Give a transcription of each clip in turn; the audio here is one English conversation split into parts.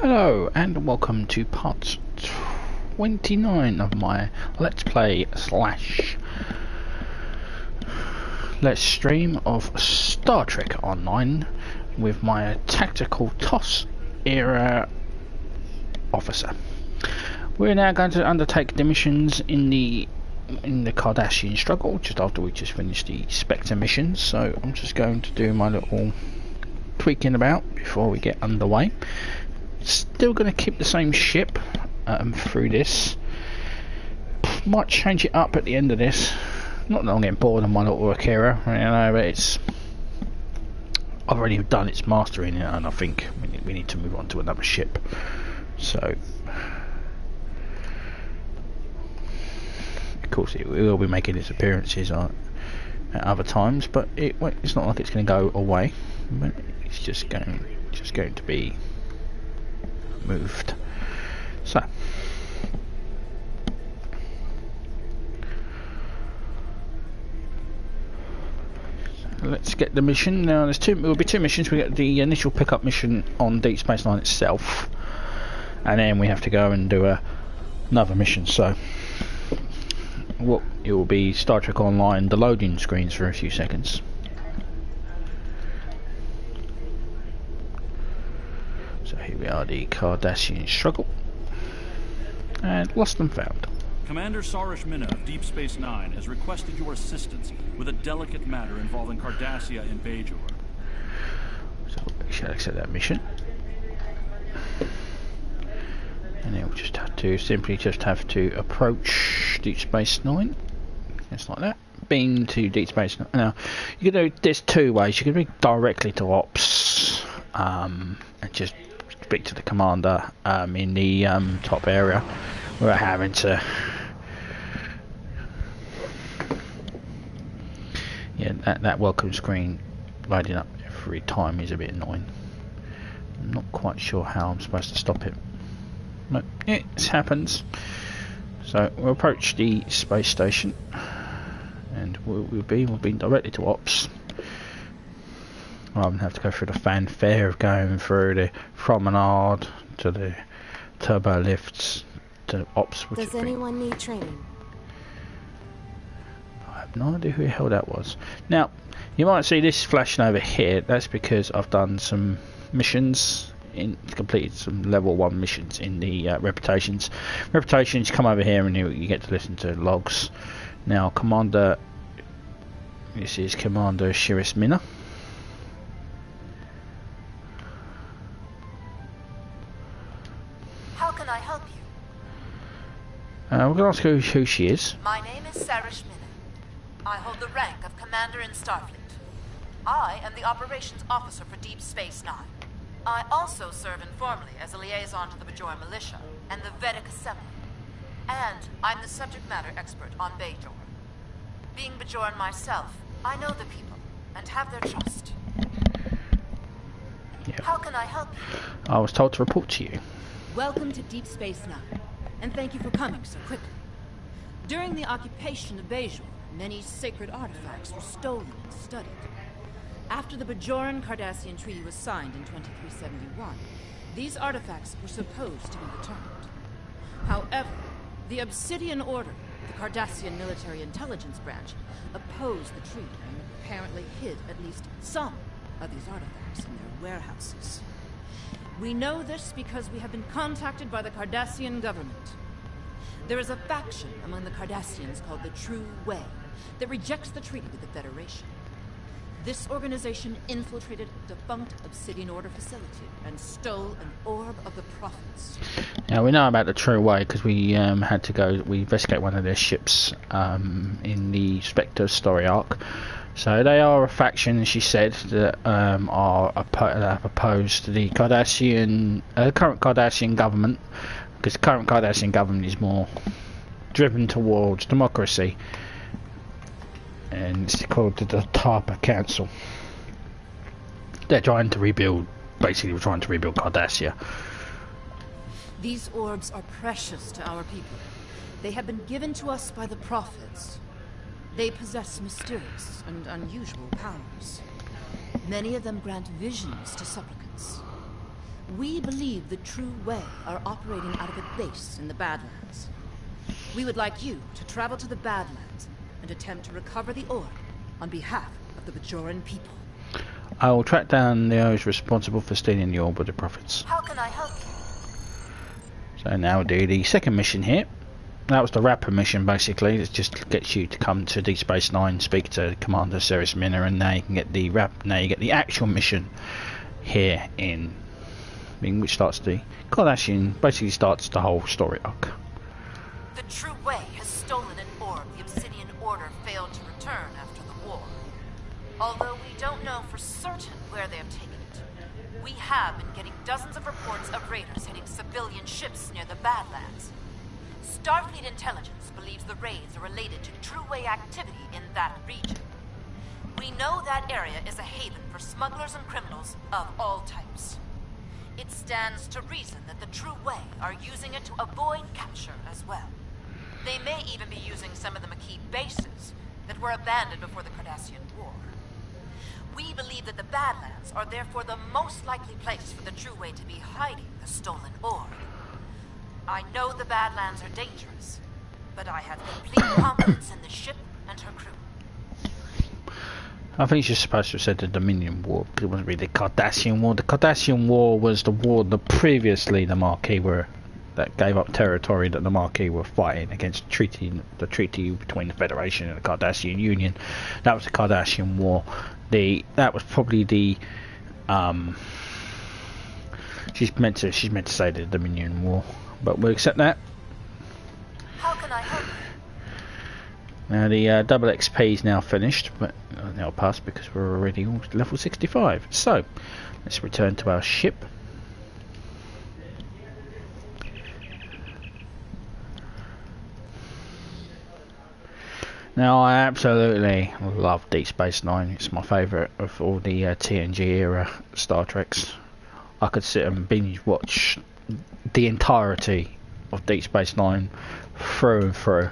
Hello and welcome to part 29 of my Let's Play / Let's Stream of Star Trek Online with my tactical TOS era officer. We're now going to undertake the missions in the Cardassian Struggle just after we just finished the Spectre missions, so I'm just going to do my little tweaking about before we get underway. Still going to keep the same ship through this. Might change it up at the end of this. Not that I'm getting bored of my little Akira, you know, but it's I've already done its mastering, and I think we need to move on to another ship. So, of course, it will be making its appearances at other times, but it's not like it's going to go away. But it's just going to be moved. So let's get the mission. Now there will be two missions. We get the initial pickup mission on Deep Space Nine itself, and then we have to go and do another mission. So it will be Star Trek Online, the loading screens for a few seconds. So here we are, the Cardassian Struggle, and Lost and Found. Commander Sarish Minna of Deep Space Nine has requested your assistance with a delicate matter involving Cardassia in Bajor. So we shall accept that mission, and then we'll just have to approach Deep Space Nine, just like that. Beam to Deep Space Nine. Now you can do there's two ways. You can be directly to Ops, and just speak to the commander in the top area without having to that welcome screen loading up every time is a bit annoying. I'm not quite sure how I'm supposed to stop it, but it happens. So we'll approach the space station, and we'll be directly to Ops, rather than have to go through the fanfare of going through the promenade to the turbo lifts to Ops. Does anyone need training? I have no idea who the hell that was. Now, you might see this flashing over here. That's because I've done some missions, completed some level 1 missions in the Reputations. Reputations, come over here and you get to listen to logs. Now, this is Commander Sarish Minna. We're going to ask who she is. My name is Sarish Minna. I hold the rank of Commander in Starfleet. I am the Operations Officer for Deep Space Nine. I also serve informally as a liaison to the Bajoran Militia and the Vedic Assembly. And I'm the subject matter expert on Bajor. Being Bajoran myself, I know the people and have their trust. Yep. How can I help you? I was told to report to you. Welcome to Deep Space Nine. And thank you for coming so quickly. During the occupation of Bajor, many sacred artifacts were stolen and studied. After the Bajoran Cardassian Treaty was signed in 2371, these artifacts were supposed to be returned. However, the Obsidian Order, the Cardassian Military Intelligence Branch, opposed the treaty and apparently hid at least some of these artifacts in their warehouses. We know this because we have been contacted by the Cardassian government. There is a faction among the Cardassians called the True Way that rejects the treaty with the Federation. This organization infiltrated a defunct Obsidian Order facility and stole an orb of the prophets. Now we know about the True Way because we had to investigate one of their ships in the Spectre story arc. So they are a faction, she said, that are opposed to the current Cardassian government, because the current Cardassian government is more driven towards democracy, and it's called the Tarpa Council. They're trying to rebuild Cardassia. These orbs are precious to our people. They have been given to us by the prophets. They possess mysterious and unusual powers. Many of them grant visions to supplicants. We believe the True Way are operating out of a base in the Badlands. We would like you to travel to the Badlands and attempt to recover the orb on behalf of the Bajoran people. I will track down those responsible for stealing the orb with the profits. How can I help you? So now we'll do the second mission here. That was the rapid mission basically. It just gets you to come to Deep Space Nine, speak to Commander Ceres Minna, and now you can get the actual mission here in which starts the Cardassian, basically starts the whole story arc. The True Way has stolen an orb the Obsidian Order failed to return after the war. Although we don't know for certain where they have taken it, we have been getting dozens of reports of raiders hitting civilian ships near the Badlands. Starfleet intelligence believes the raids are related to True Way activity in that region. We know that area is a haven for smugglers and criminals of all types. It stands to reason that the True Way are using it to avoid capture as well. They may even be using some of the Maquis bases that were abandoned before the Cardassian War. We believe that the Badlands are therefore the most likely place for the True Way to be hiding the stolen orb. I know the Badlands are dangerous, but I have complete confidence in the ship and her crew. I think she's supposed to have said the Dominion War, because it wasn't really the Cardassian War. The Cardassian War was the war that previously the Maquis that gave up territory that the Maquis were fighting against the treaty between the Federation and the Cardassian Union. That was the Cardassian War. That was probably the she's meant to say the Dominion War, but we'll accept that. How can I help you? Now the double XP is now finished, but now passed because we're already level 65. So let's return to our ship. Now I absolutely love Deep Space Nine. It's my favourite of all the TNG era Star Treks. I could sit and binge watch the entirety of Deep Space Nine through and through.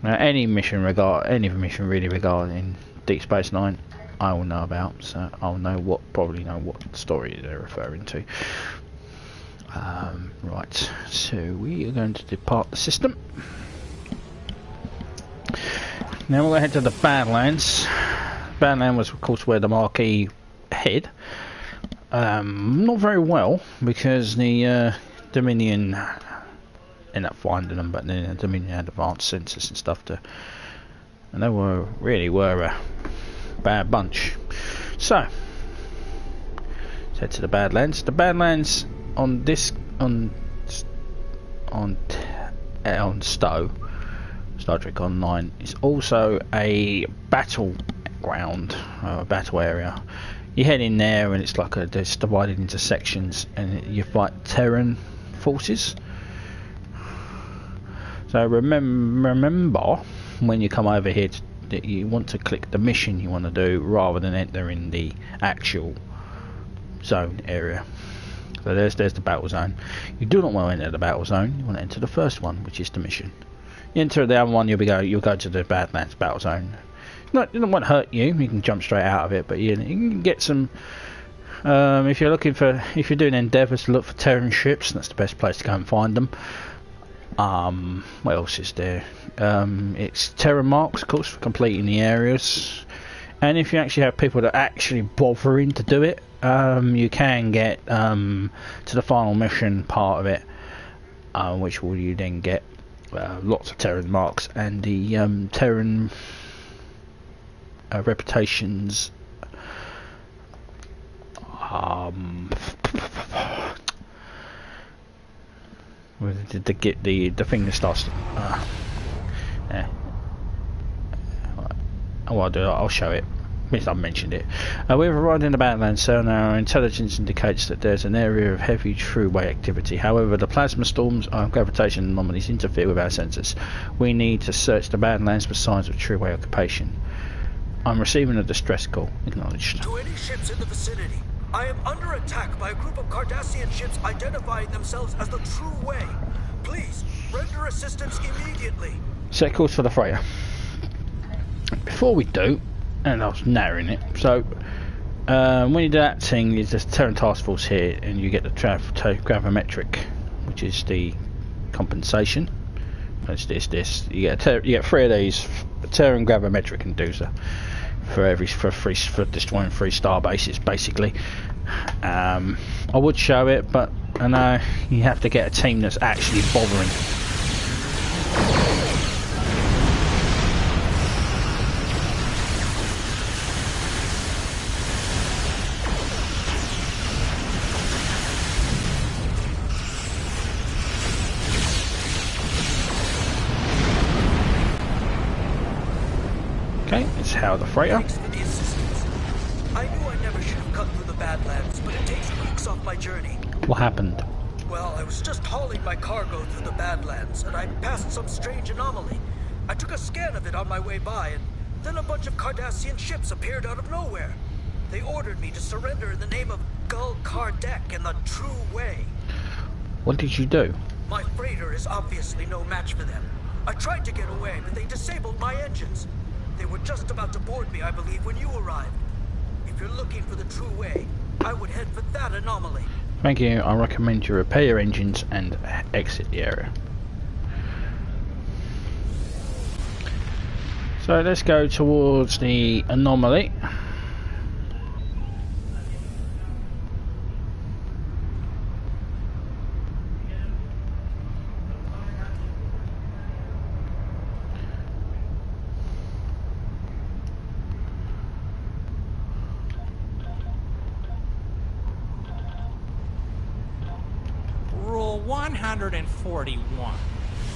Now any mission really regarding Deep Space Nine I will know about, so I'll probably know what story they're referring to. Right, so we are going to depart the system. Now we'll head to the Badlands. Badlands was of course where the Maquis hid. Not very well, because the Dominion ended up finding them, but then the Dominion had advanced sensors and stuff and they really were a bad bunch. So let's head to the Badlands. The Badlands on Star Trek Online is also a battleground, a battle area. You head in there and it's like it's divided into sections, and you fight Terran forces. So remember when you come over here that you want to click the mission you want to do rather than entering the actual zone area. So there's the battle zone. You do not want to enter the battle zone. You want to enter the first one, which is the mission. You enter the other one, you'll go to the Badlands battle zone. It won't hurt you. You can jump straight out of it, but you can get some. If you're doing endeavours to look for Terran ships, that's the best place to go and find them. What else is there? It's Terran marks, of course, for completing the areas. And if you actually have people that are actually bothering to do it, you can get to the final mission part of it, which will you then get lots of Terran marks and the Terran reputations. To get the thing that starts. Yeah. I'll show it. At least I've mentioned it. We've arrived in the Badlands, so now our intelligence indicates that there's an area of heavy True Way activity. However, the plasma storms and gravitation anomalies interfere with our sensors. We need to search the Badlands for signs of True Way occupation. I'm receiving a distress call. Acknowledged. To any ships in the vicinity, I am under attack by a group of Cardassian ships identifying themselves as the True Way. Please, render assistance immediately. Set course for the freighter. Before we do, and I was narrowing it, so when you do that thing, there's this Terran Task Force here, and you get the gravimetric, which is the compensation. It's this. You get 3 of these. Terran gravimetric and Doozer for destroying 3 star bases, basically. I would show it, but I know you have to get a team that's actually bothering. Okay, it's how the freighter. Thanks for the assistance. I knew I never should have cut through the Badlands, but it takes weeks off my journey. What happened? Well, I was just hauling my cargo through the Badlands, and I passed some strange anomaly. I took a scan of it on my way by, and then a bunch of Cardassian ships appeared out of nowhere. They ordered me to surrender in the name of Gul Kardec and the True Way. What did you do? My freighter is obviously no match for them. I tried to get away, but they disabled my engines. They were just about to board me, I believe, when you arrived. If you're looking for the True Way, I would head for that anomaly. Thank you. I recommend you repair your engines and exit the area. So let's go towards the anomaly. Rule 141.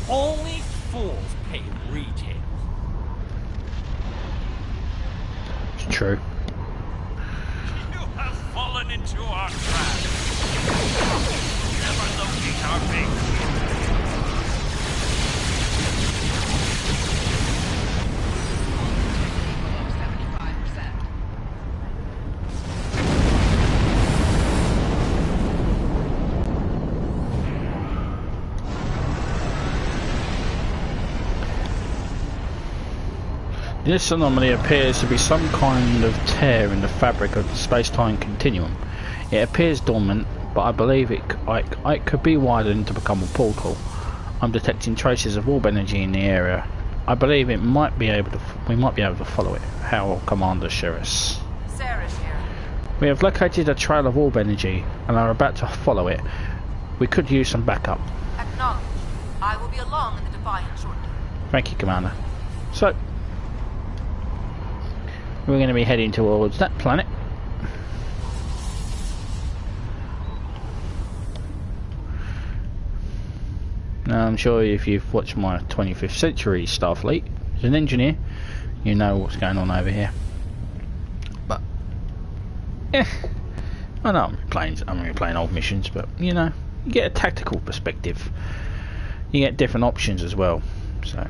Only fools pay retail. It's true. You have fallen into our trap. Never locate our base. This anomaly appears to be some kind of tear in the fabric of the space-time continuum. It appears dormant, but I believe it could be widened to become a portal. I'm detecting traces of orb energy in the area. I believe we might be able to follow it. How Commander Shiris. Sarah's here. We have located a trail of orb energy and are about to follow it. We could use some backup. Acknowledged. I will be along in the Defiant shortly. Thank you, Commander. So, we're going to be heading towards that planet. Now, I'm sure if you've watched my 25th century Starfleet as an engineer, you know what's going on over here. But, I know I'm playing old missions, but you know, you get a tactical perspective. You get different options as well. So,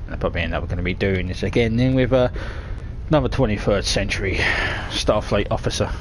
I'll probably end up going to be doing this again then with another 23rd century Starfleet officer.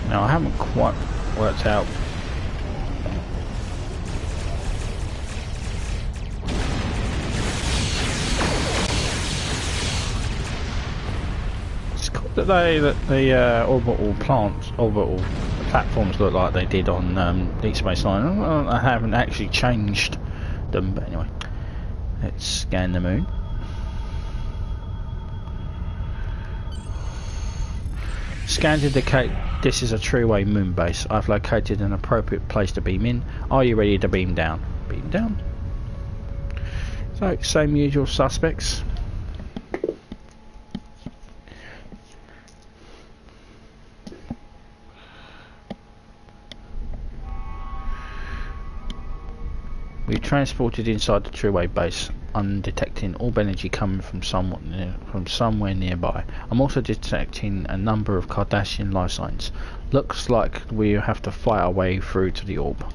Now I haven't quite worked out it's cool that the orbital platforms look like they did on Deep Space Nine. I haven't actually changed them, but anyway, let's scan the moon. Scans indicate this is a True-Way moon base. I've located an appropriate place to beam in. Are you ready to beam down? Beam down. So, same usual suspects. We transported inside the True-Way base. I'm detecting orb energy coming from somewhere nearby. I'm also detecting a number of Cardassian life signs. Looks like we have to fight our way through to the orb.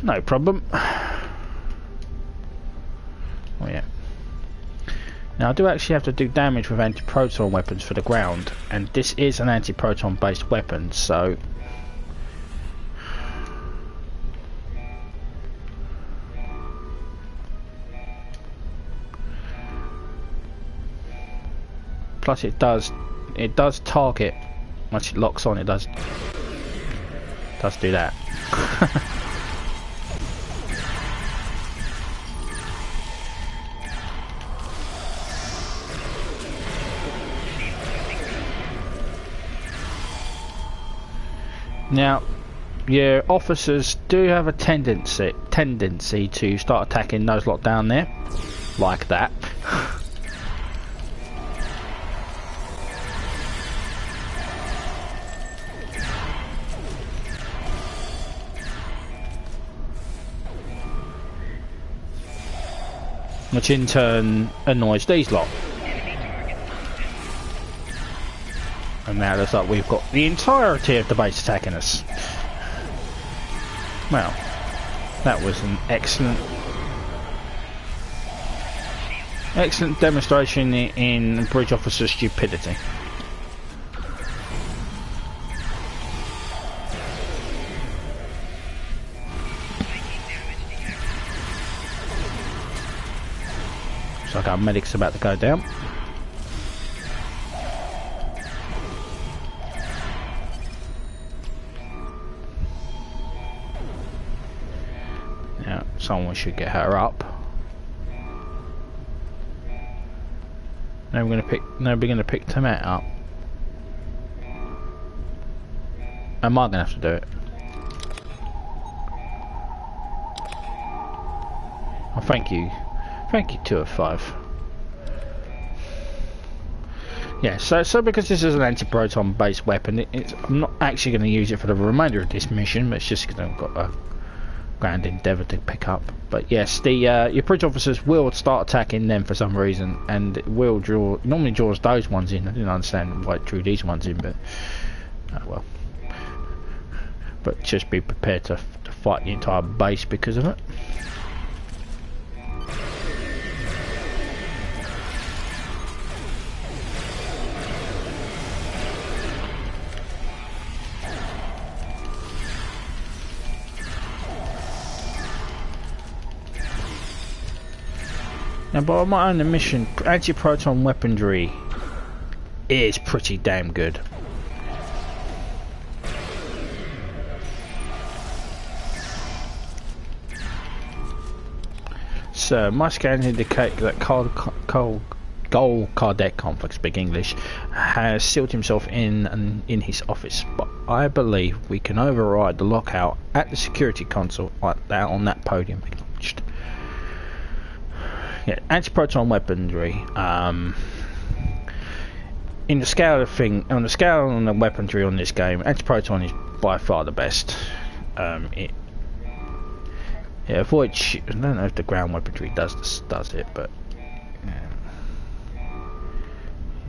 No problem. Oh yeah. Now I do actually have to do damage with anti-proton weapons for the ground, and this is an anti-proton based weapon, so plus it does target once it locks on. It does do that. Now, your officers do have a tendency to start attacking those lot down there, like that. Which in turn annoys these lot. And now it looks like we've got the entirety of the base attacking us. Well, that was an excellent demonstration in bridge officer stupidity. Looks like our medic's about to go down. Now, someone should get her up. Now we're gonna pick Tamet up. Am I gonna have to do it? Oh, thank you 2 of 5. Yeah, so because this is an anti-proton based weapon, I'm not actually going to use it for the remainder of this mission, but it's just because I've got a grand endeavour to pick up. But yes, your bridge officers will start attacking them for some reason, and it will normally draws those ones in. I didn't understand why it drew these ones in, but well. But just be prepared to fight the entire base because of it. Now, by my own admission, anti-proton weaponry is pretty damn good. So, my scans indicate that Gol Kardec, can't speak English, has sealed himself in his office. But I believe we can override the lockout at the security console like that on that podium. Yeah, anti-proton weaponry. In the scale of thing, on the scale on the weaponry on this game, anti-proton is by far the best. It avoids. I don't know if the ground weaponry does it, but I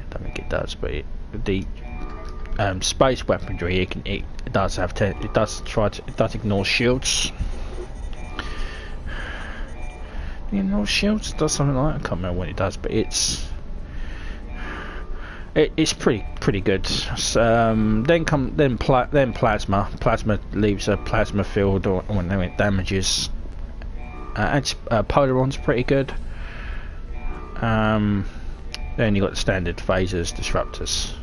don't think it does. But the space weaponry, it does ignore shields. Ignore shields, does something like that. I can't remember what it does, but it's pretty good. Then plasma. Plasma leaves a plasma field when it damages. Polaron's pretty good. Then you got the standard phasers, disruptors.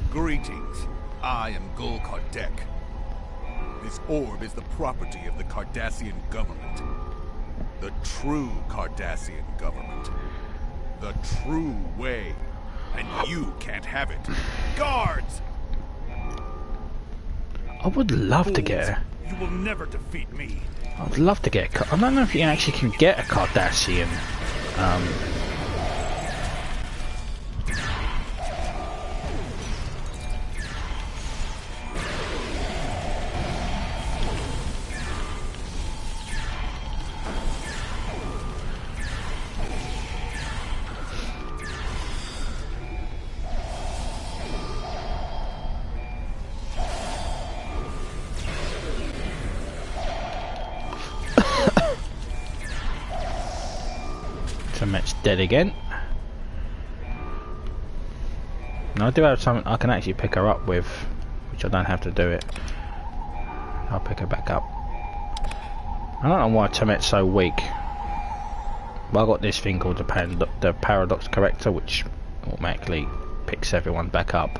Greetings. I am Gol Kardec. This orb is the property of the Cardassian government. The true Cardassian government. The true way. And you can't have it. Guards! I would love to get her. You will never defeat me. I would love to get I don't know if you actually can get a Cardassian. Temet's dead again. Now I do have something I can actually pick her up with, which I don't have to do it. I'll pick her back up. I don't know why Temet's so weak. But I got this thing called the paradox corrector, which automatically picks everyone back up.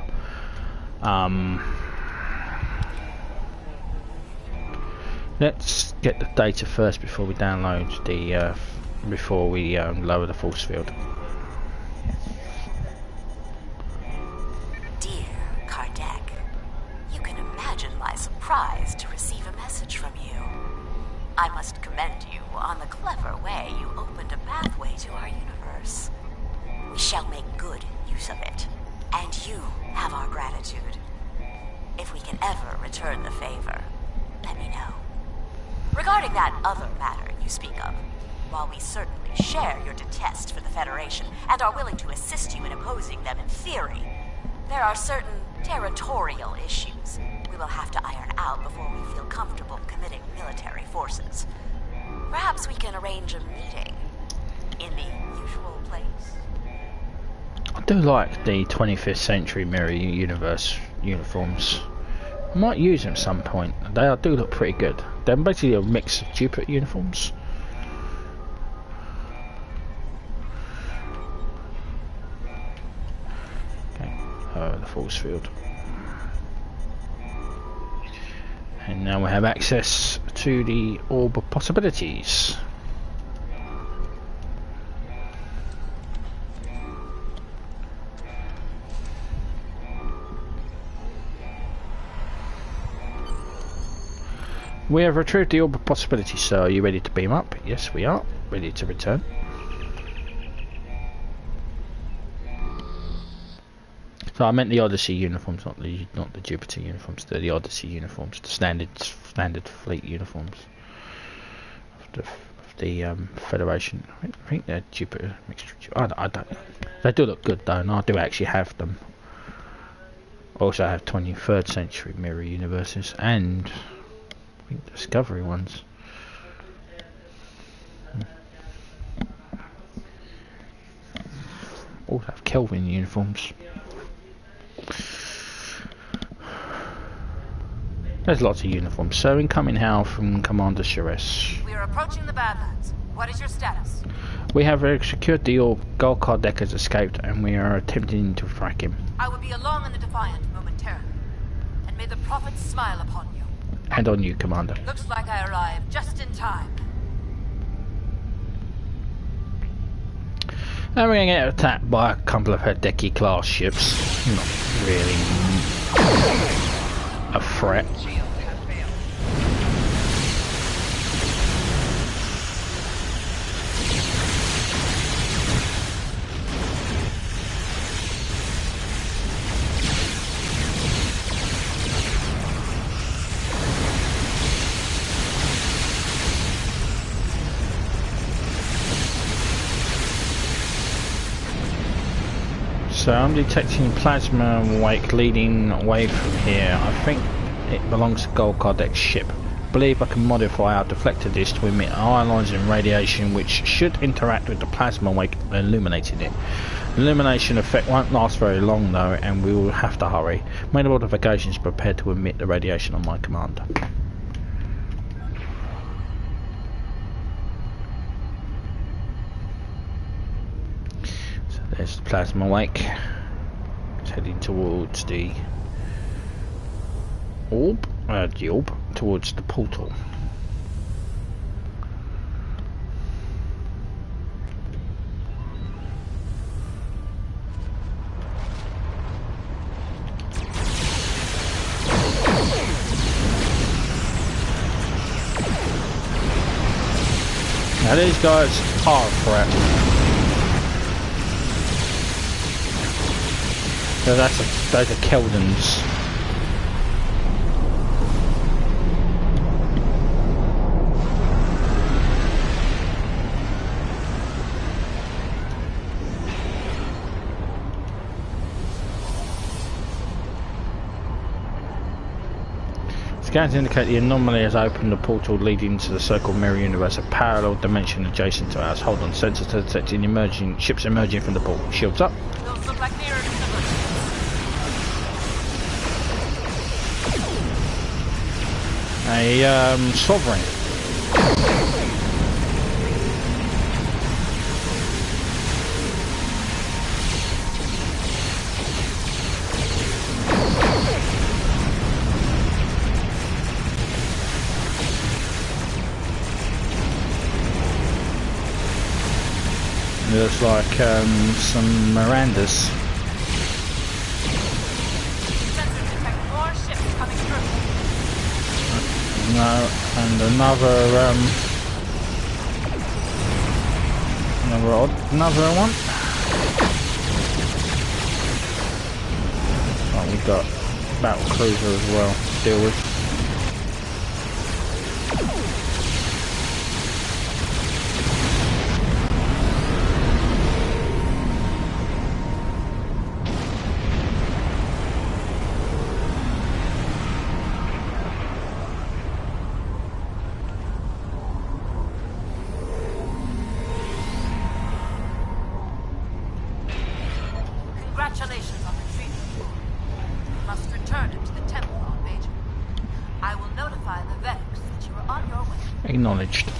Let's get the data first before we download the before we lower the force field. Dear Kardec, you can imagine my surprise to receive a message from you. I must commend you on the clever way you opened a pathway to our universe. We shall make good use of it, and you have our gratitude. If we can ever return the favor, let me know. Regarding that other matter you speak of, while we certainly share your detest for the Federation and are willing to assist you in opposing them in theory, there are certain territorial issues we will have to iron out before we feel comfortable committing military forces. Perhaps we can arrange a meeting in the usual place. I do like the 25th century mirror universe uniforms. I might use them at some point. They do look pretty good. They're basically a mix of Jupiter uniforms. Okay, the force field. And now we have access to the orb of possibilities. We have retrieved the orb of possibilities, sir. Are you ready to beam up? Yes, we are. Ready to return. So I meant the Odyssey uniforms, not the Jupiter uniforms. They're the Odyssey uniforms, the standard fleet uniforms of the Federation. I think they're Jupiter mixture. I don't know. They do look good though, and I do actually have them. Also, I have 23rd century mirror universes and I think Discovery ones. Also have Kelvin uniforms. There's lots of uniforms. So incoming howl from Commander Shires. We are approaching the Badlands. What is your status? We have secured the orb. Gul Kardec has escaped and we are attempting to track him. I will be along in the Defiant momentarily. And may the prophets smile upon you. And on you, Commander. Looks like I arrived just in time. And we're going to get attacked by a couple of Herdeki class ships. Not really a threat. So I'm detecting plasma wake leading away from here. I think it belongs to Gul Kardec's ship. I believe I can modify our deflector disk to emit ionizing radiation which should interact with the plasma wake, illuminating it. The illumination effect won't last very long though, and we will have to hurry. Main modifications prepared to emit the radiation on my command. There's the plasma wake. It's heading towards the orb, towards the portal. Now these guys are a threat. So those are Keldons. Scans indicate the anomaly has opened a portal leading to the so-called mirror universe, a parallel dimension adjacent to ours. Hold on, sensors to detecting emerging ships emerging from the portal. Shields up. Those look like mirror universes. A sovereign. Looks like some Mirandas. Sensors detect more ships coming through. No, and another one. Oh, we've got battle cruiser as well to deal with. Congratulations on retrieving the orb. You must return it to the temple on Bajoran. I will notify the Vedics that you are on your way. Acknowledged.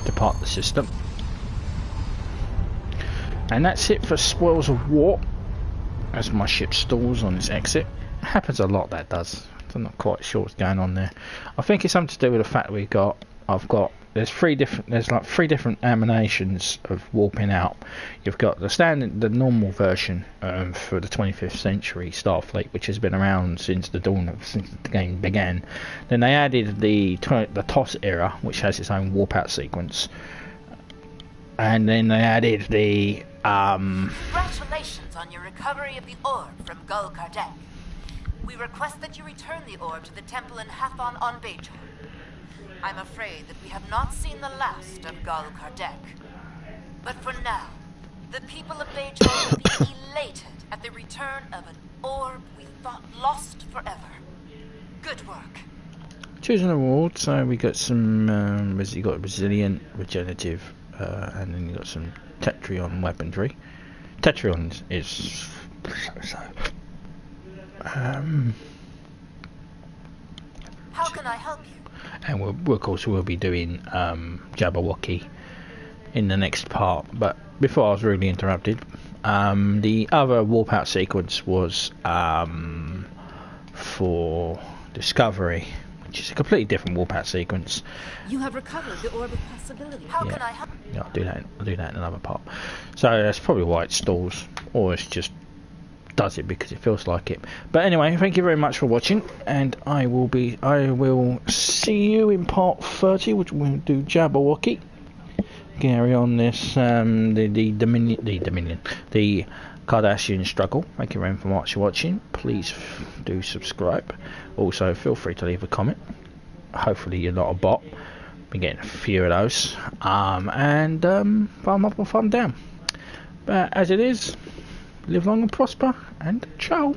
Depart the system. And that's it for Spoils of War. As my ship stalls on its exit. Happens a lot, that does. I'm not quite sure what's going on there. I think it's something to do with the fact there's like three different animations of warping out. You've got the normal version for the 25th century Starfleet, which has been around since the game began. Then they added the TOS era, which has its own warp out sequence. And then they added the Congratulations on your recovery of the orb from Gul Kardec. We request that you return the orb to the temple in Hathon on Bajoran. I'm afraid that we have not seen the last of Gul Kardec. But for now, the people of Bajoran will be elated at the return of an orb we thought lost forever. Good work. choosing a reward. So we got some you got resilient, regenerative, and then you got some Tetrion weaponry. Tetrion is so. How can I help you? And of course we'll be doing Jabberwocky in the next part. But before I was rudely interrupted, the other warp out sequence was for Discovery, which is a completely different warp out sequence. You have recovered the orb of possibility. How can I help? Yeah, I'll do that in another part. So that's probably why it stalls, or it's just does it because it feels like it. But anyway, thank you very much for watching, and I will see you in part 30, which we'll do Jabberwocky. Carry on this the Cardassian Struggle. Thank you very much for watching. Please do subscribe. Also, feel free to leave a comment. Hopefully you're not a bot. Been getting a few of those. And thumb up or thumb down. But as it is, live long and prosper, and ciao.